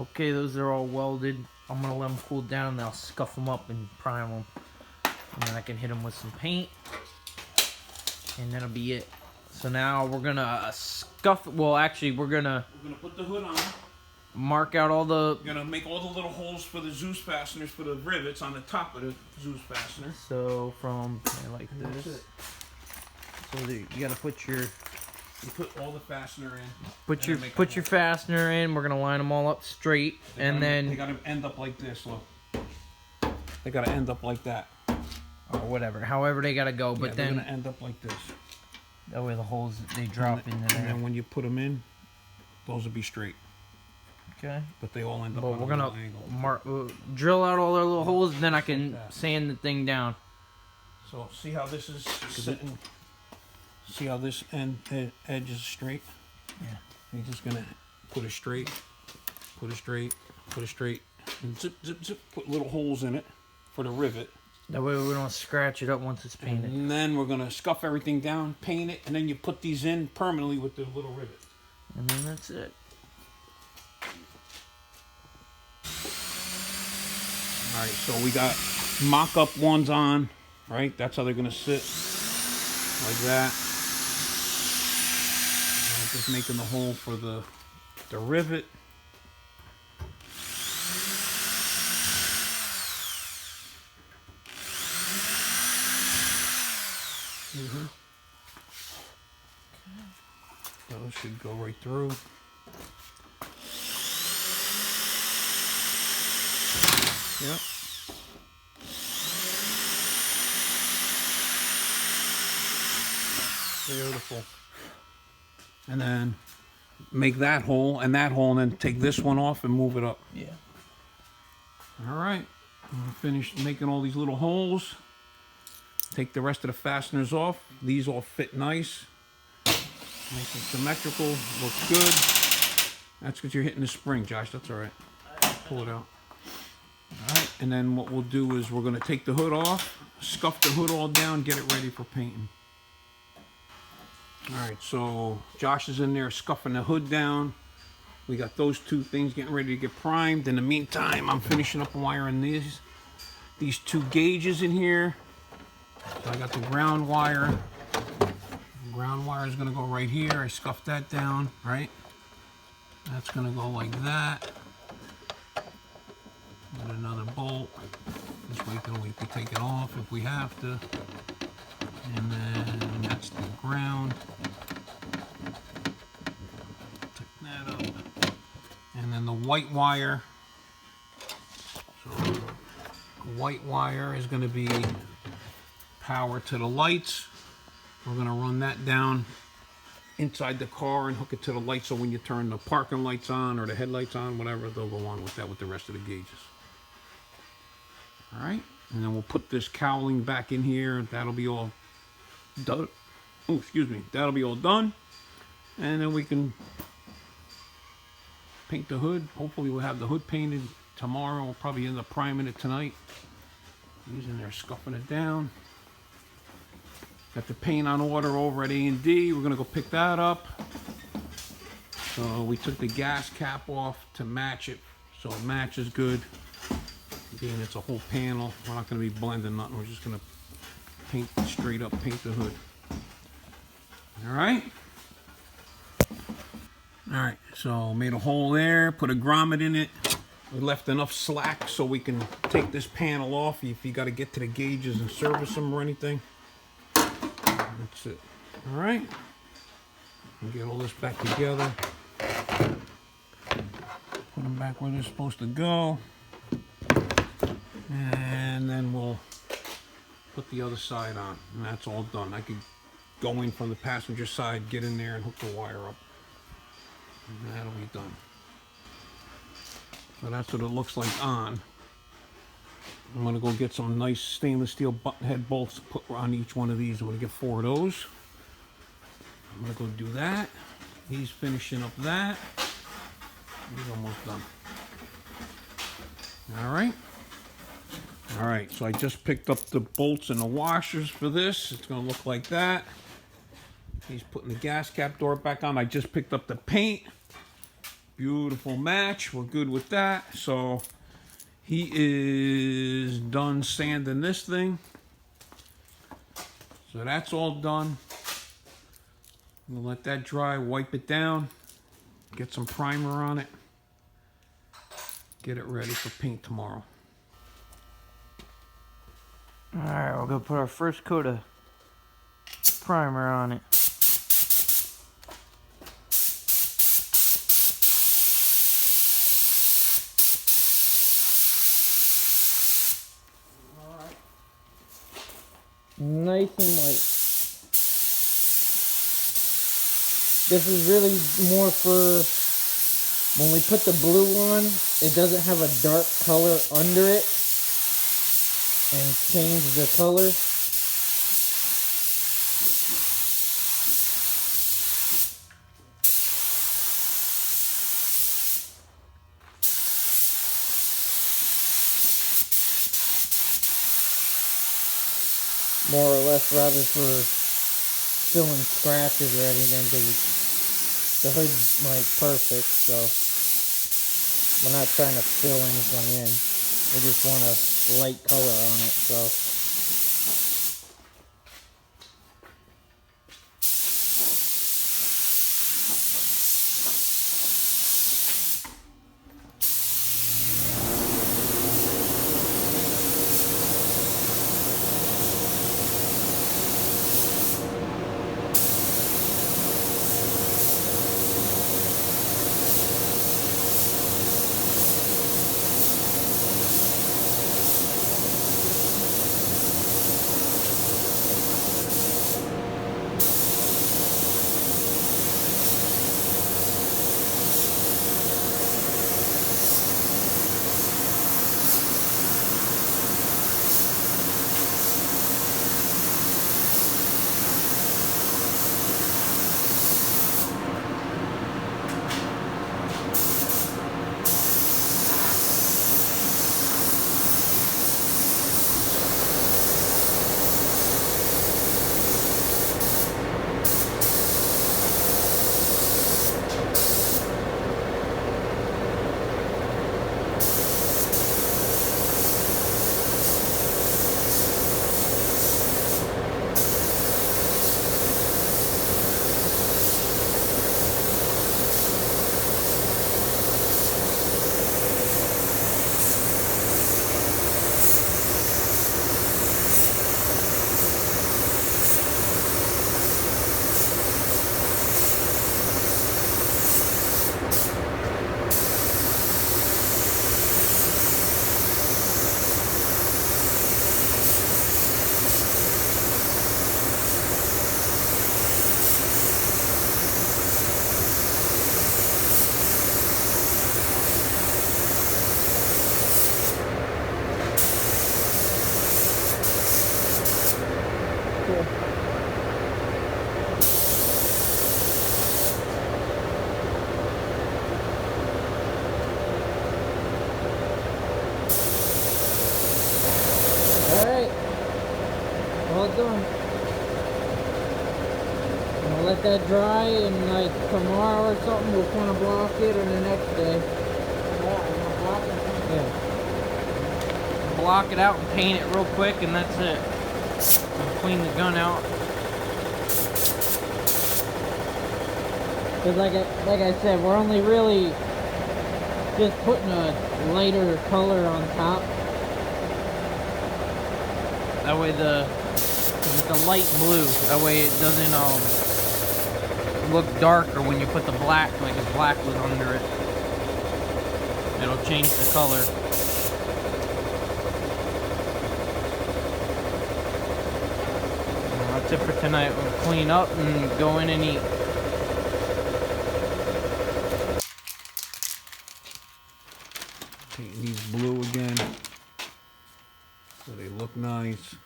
Okay, those are all welded. I'm gonna let them cool down, and I'll scuff them up and prime them. And then I can hit them with some paint. And that'll be it. So now we're gonna scuff, well actually we're gonna put the hood on. Mark out all the... We're gonna make all the little holes for the Zeus fasteners, for the rivets on the top of the Zeus fastener. So from like this. So you gotta put your... You put all the fastener in. Put your fastener in. We're gonna line them all up straight, and then they gotta end up like this. Look, they gotta end up like that, or whatever. However they gotta go, but then they're gonna end up like this. That way the holes they drop in there. And then when you put them in, those will be straight. Okay. But they all end up. But on we're an gonna drill out all their little holes, and then I can sand the thing down. So see how this is sitting. See how this edge is straight? Yeah. You're just gonna put it straight, put it straight, put it straight, and zip, zip, zip. Put little holes in it for the rivet. That way we don't scratch it up once it's painted. And then we're gonna scuff everything down, paint it, and then you put these in permanently with the little rivet. And then that's it. All right, so we got mock-up ones on, right? That's how they're gonna sit, like that. Just making the hole for the rivet. Those should go right through. Yep. Beautiful. And then make that hole and that hole, and then take this one off and move it up. Yeah. All right. I'm finished making all these little holes. Take the rest of the fasteners off. These all fit nice. Nice and symmetrical. Looks good. That's because you're hitting the spring, Josh. That's all right. Pull it out. All right. And then what we'll do is we're going to take the hood off, scuff the hood all down, get it ready for painting. All right, so Josh is in there scuffing the hood down. We got those two things getting ready to get primed. In the meantime, I'm finishing up wiring these two gauges in here. So I got the ground wire. The ground wire is going to go right here. I scuffed that down, right? That's going to go like that. With another bolt. This way we can take it off if we have to. And then that's the ground. Take that up. And then the white wire. So the white wire is going to be power to the lights. We're going to run that down inside the car and hook it to the lights, so when you turn the parking lights on or the headlights on, whatever, they'll go on with that with the rest of the gauges. All right. And then we'll put this cowling back in here. That'll be all done. Oh, excuse me. That'll be all done. And then we can paint the hood. Hopefully we'll have the hood painted tomorrow. We'll probably end up priming it tonight. He's in there scuffing it down. Got the paint on order over at A&D. We're going to go pick that up. So we took the gas cap off to match it. So it matches good. Being it's a whole panel, we're not going to be blending nothing. We're just going to paint straight up, paint the hood. All right. All right, so made a hole there, put a grommet in it. We left enough slack so we can take this panel off if you got to get to the gauges and service them or anything. That's it. All right. We'll get all this back together. Put them back where they're supposed to go. And then we'll put the other side on, and that's all done. I could go in from the passenger side, get in there and hook the wire up, and that'll be done. So that's what it looks like on. I'm gonna go get some nice stainless steel button head bolts to put on each one of these. I'm gonna get 4 of those. I'm gonna go do that. He's finishing up that. He's almost done. All right. All right, so I just picked up the bolts and the washers for this. It's going to look like that. He's putting the gas cap door back on. I just picked up the paint. Beautiful match. We're good with that. So he is done sanding this thing. So that's all done. We'll let that dry, wipe it down, get some primer on it, get it ready for paint tomorrow. Alright, we're gonna put our first coat of primer on it. Nice and light. This is really more for when we put the blue on, it doesn't have a dark color under it and change the color. More or less, rather for filling scratches or anything, because the hood's like perfect, so we're not trying to fill anything in. We just want a light color on it, so. Done. I'm gonna let that dry, and like tomorrow or something we'll kind of block it, or the next day. Yeah. Block it out and paint it real quick, and that's it. And clean the gun out. Cause like I said, we're only really just putting a lighter color on top. That way it's a light blue. That way it doesn't look darker when you put the black, like if black was under it. It'll change the color. That's it for tonight. We'll clean up and go in and eat. Painting these blue again so they look nice.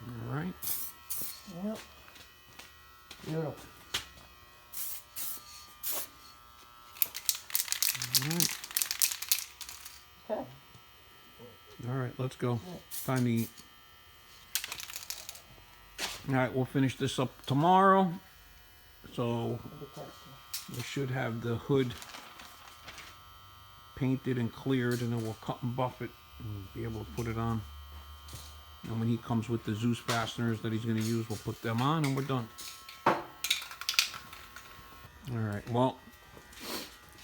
All right. Yep. Beautiful. All right. Okay. All right, let's go. Time to eat. All right, we'll finish this up tomorrow. So we should have the hood painted and cleared, and then we'll cut and buff it and be able to put it on. And when he comes with the Zeus fasteners that he's going to use, we'll put them on and we're done. All right, well,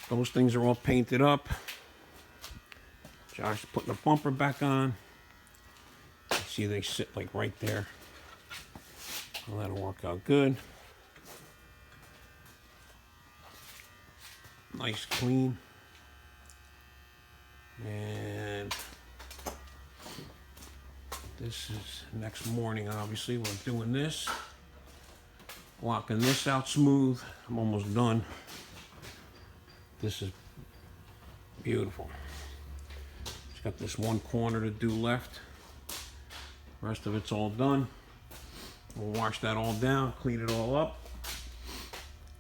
those things are all painted up. Josh putting the bumper back on. See, they sit like right there. Well, that'll work out good. Nice, clean. And this is next morning, obviously. We're doing this. Blocking this out smooth. I'm almost done. This is beautiful. It's got this one corner to do left. The rest of it's all done. We'll wash that all down, clean it all up,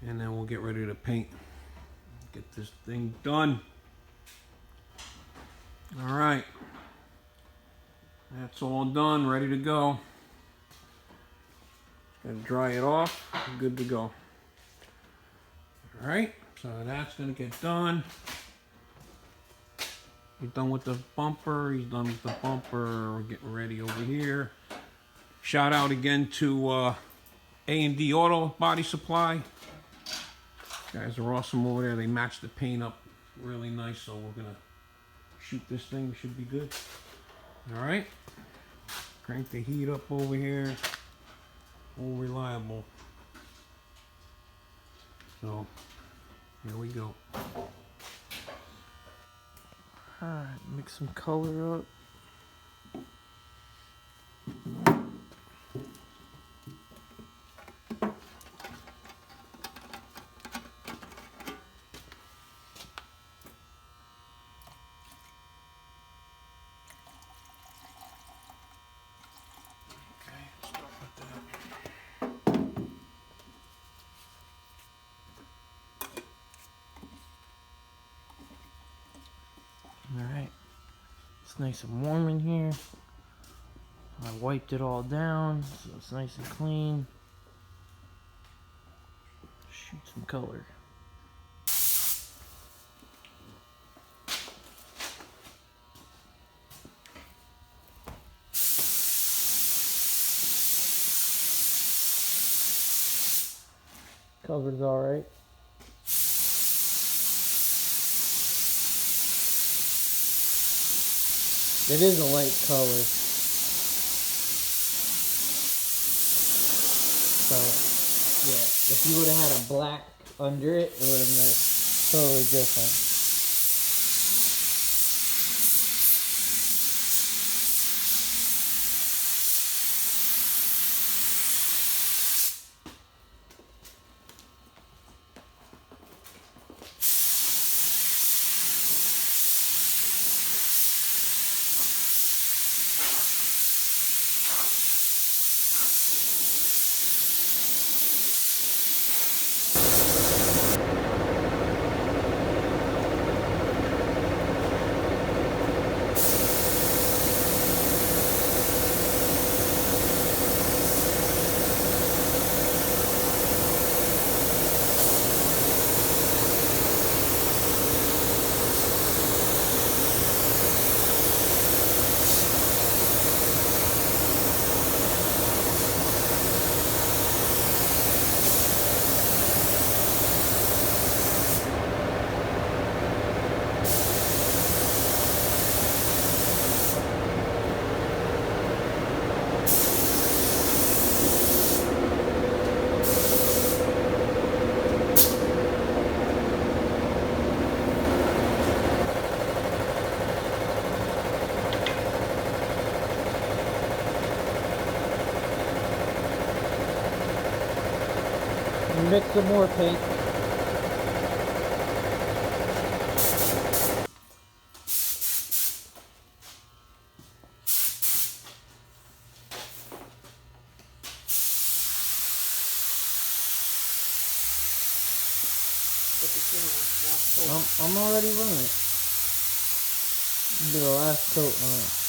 and then we'll get ready to paint. Get this thing done. All right. That's all done, ready to go. Gotta dry it off, good to go. All right, so that's gonna get done. We're done with the bumper. He's done with the bumper. We're getting ready over here. Shout out again to A&D Auto Body Supply. Guys are awesome over there. They match the paint up really nice, so we're gonna shoot this thing. Should be good. All right. Crank the heat up over here. All reliable. So here we go. Alright, mix some color up. Alright, it's nice and warm in here. I wiped it all down, so it's nice and clean. Shoot some color. Color's alright. It is a light color. So, yeah, if you would have had a black under it, it would have been totally different. Mix some more paint. I'm already running it. Do the last coat on it.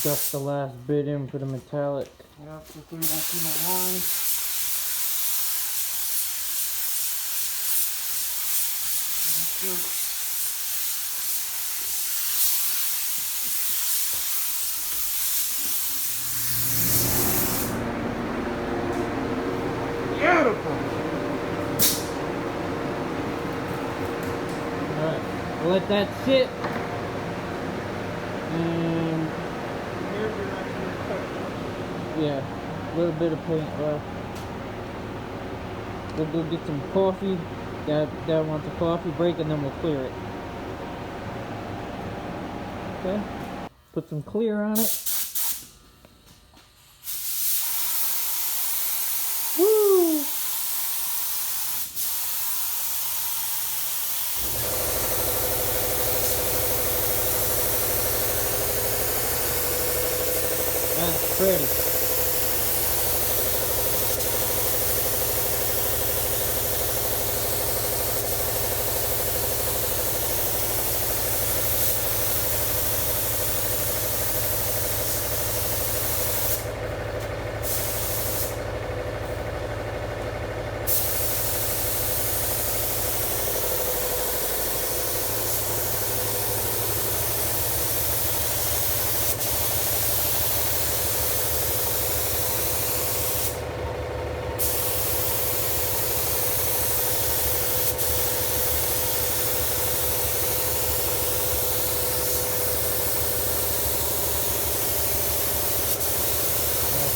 Dust the last bit in for the metallic. Yep, so we don't see no lines. Beautiful. Alright, let that sit. And yeah, a little bit of paint left. We'll go get some coffee. Dad wants a coffee break, and then we'll clear it. Okay, put some clear on it. Woo! That's pretty.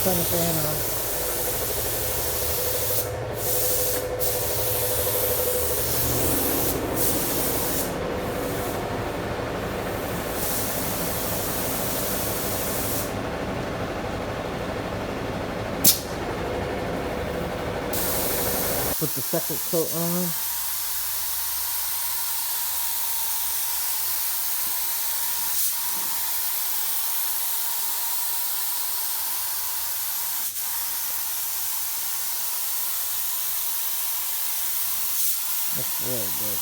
Turn the fan on. Put the second coat on. That's really good.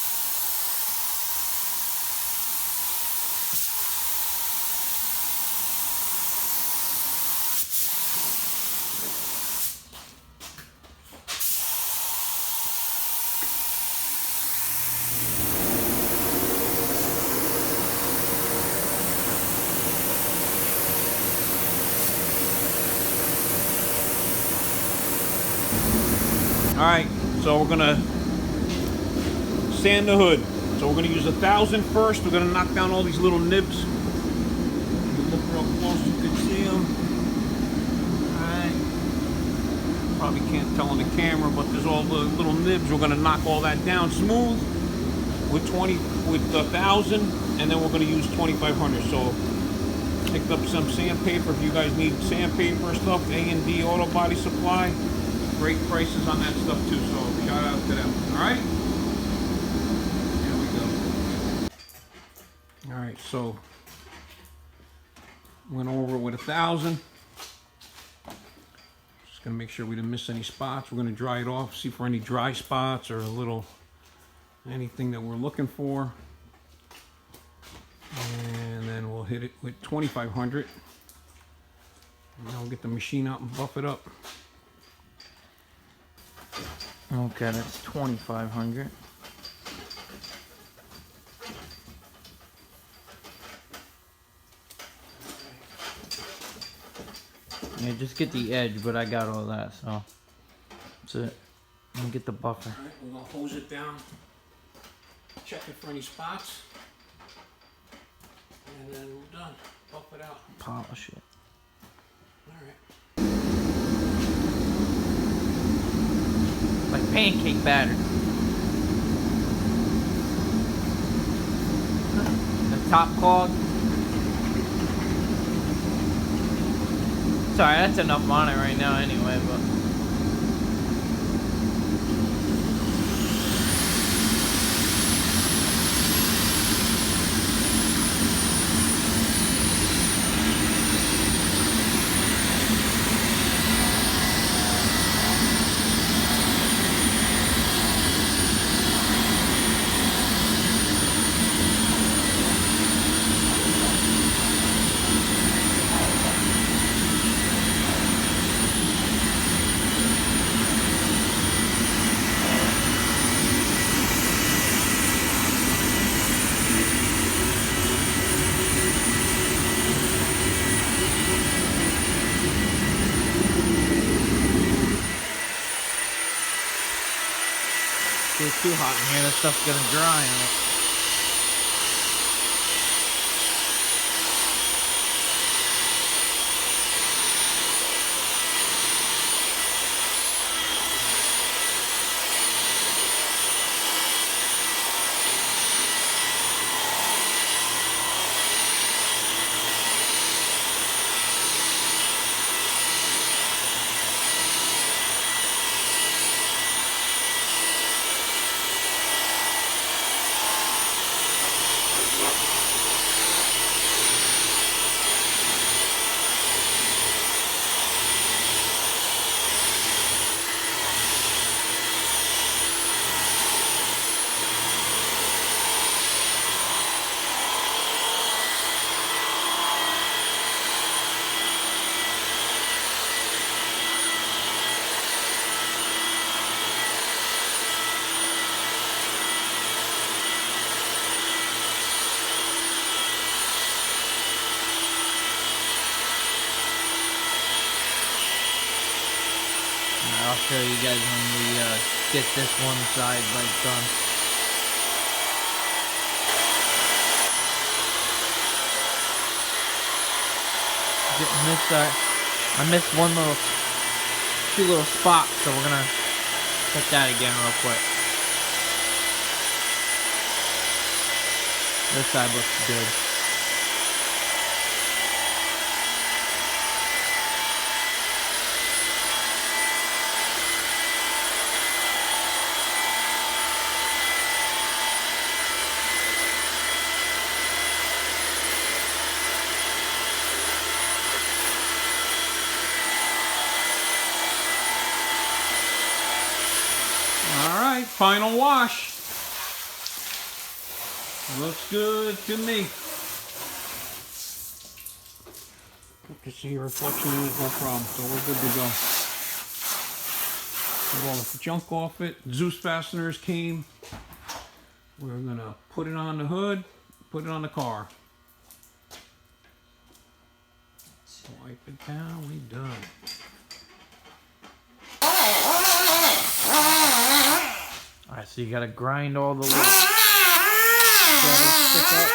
Alright, so we're gonna sand the hood. So we're gonna use 1,000 first. We're gonna knock down all these little nibs. Look real close, you can see them. Alright. Probably can't tell on the camera, but there's all the little nibs. We're gonna knock all that down smooth with 1,000, and then we're gonna use 2,500. So picked up some sandpaper if you guys need sandpaper stuff. A&D Auto Body Supply. Great prices on that stuff too, so shout out to them. Alright? There we go. Alright, so went over with 1,000. Just gonna make sure we didn't miss any spots. We're gonna dry it off, see for any dry spots or a little anything that we're looking for. And then we'll hit it with 2,500. And then we'll get the machine out and buff it up. Okay, that's 2,500. Yeah, just get the edge, but I got all that, so that's it. Let me get the buffer. Alright, we're gonna hose it down. Check it for any spots. And then we're done. Buff it out. Polish it. Alright. Like pancake batter. The top clog. Sorry, that's enough on it right now anyway, but it's too hot in here, that stuff's gonna dry on it. I'll show you guys when we get this one side like done. I missed two little spots, so we're gonna check that again real quick. This side looks good. Alright, final wash. Looks good to me. Hope to see your reflection in it, no problem. So we're good to go. Get all the junk off it. Zeus fasteners came. We're gonna put it on the hood, put it on the car. Wipe it down, we done. Alright, so you gotta grind all the little stick up.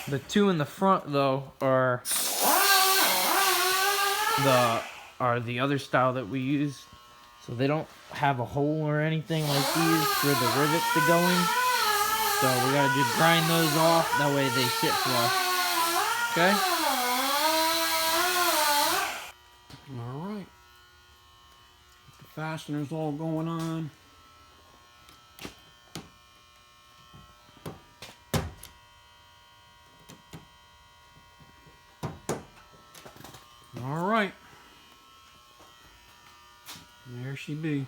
The two in the front though are the other style that we use. So they don't have a hole or anything like these for the rivets to go in. So we gotta just grind those off, that way they sit flush. Okay? Alright. The fasteners all going on. Alright. There she be.